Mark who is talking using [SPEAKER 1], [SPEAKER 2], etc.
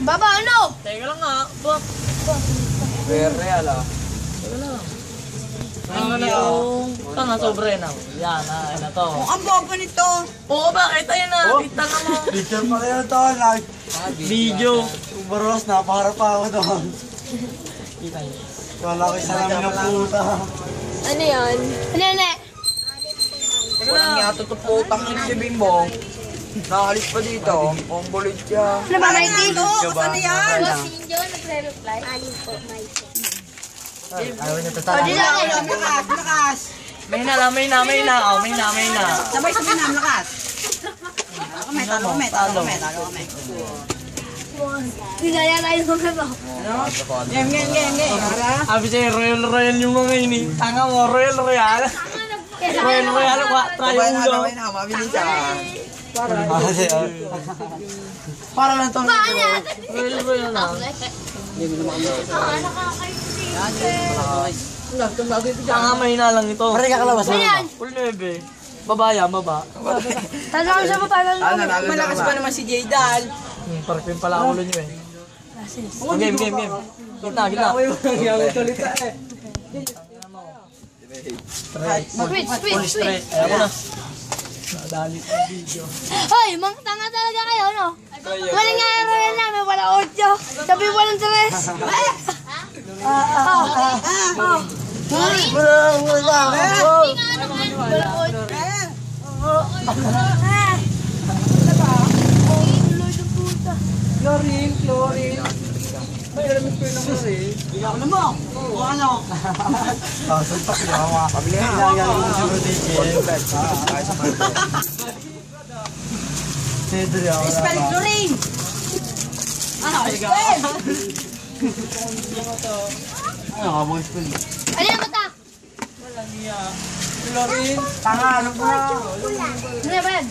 [SPEAKER 1] Baba, ano?
[SPEAKER 2] Teka lang nga.
[SPEAKER 3] Very real ah.
[SPEAKER 2] Teka lang. Ano na yung... Ito na, sobre na. Yan, ayun na to.
[SPEAKER 1] Ang bobo nito.
[SPEAKER 2] Oo, bakit? Ayun na. Kita na mo.
[SPEAKER 3] Picture pa kayo to.
[SPEAKER 2] Video.
[SPEAKER 3] Baros, napaharap pa ako doon.
[SPEAKER 2] Kita niyo.
[SPEAKER 3] Wala ko isa namin ng puta.
[SPEAKER 1] Ano yan? Ano?
[SPEAKER 3] Walang nga tutuputang yun si Bimbong. Nakalis pa dito. Ang bulit siya.
[SPEAKER 1] Ano ba, Mikey?
[SPEAKER 3] Ano yan?
[SPEAKER 1] Sinjo, nagre-reply. Alin po, Mikey.
[SPEAKER 3] Ayaw niya
[SPEAKER 1] O,
[SPEAKER 3] tatala.
[SPEAKER 1] di lang. Lakas.
[SPEAKER 2] May na. Oh, may na.
[SPEAKER 1] Sabay-sabay na, lakas. Talo kami. Tigaya tayo ng kaba. Game.
[SPEAKER 2] Sabi sa'yo, royal yung mga ini. Tanga mo, royal. Royal, tayo ulo.
[SPEAKER 3] Mabilis ah. Para lang itong
[SPEAKER 2] Royal na. Tanga, mahina lang ito.
[SPEAKER 3] Pare ka kalabas mo.
[SPEAKER 2] Full 9. Baba.
[SPEAKER 1] Talo kami sa baba.
[SPEAKER 3] Malakas pa naman si Jaydal.
[SPEAKER 2] Parang pala ulo nyo eh. Game. Kita. Full straight. Ayaw ko na. Nadali sa video.
[SPEAKER 1] Hoy, mga tanga talaga kayo, no? Walang nga royal namin, wala 8. Sabi walang 3.
[SPEAKER 3] Chlorine. May alamit ko yung rin. Bigyan ko mo. O ano? Suntak na ako. Pabili nga lang yung
[SPEAKER 1] Spell chlorine. Spell.
[SPEAKER 3] Ano ka boys ko?
[SPEAKER 1] Ano yung mata?
[SPEAKER 3] Chlorine. Tanga, ano ba?
[SPEAKER 1] Ano ba yan?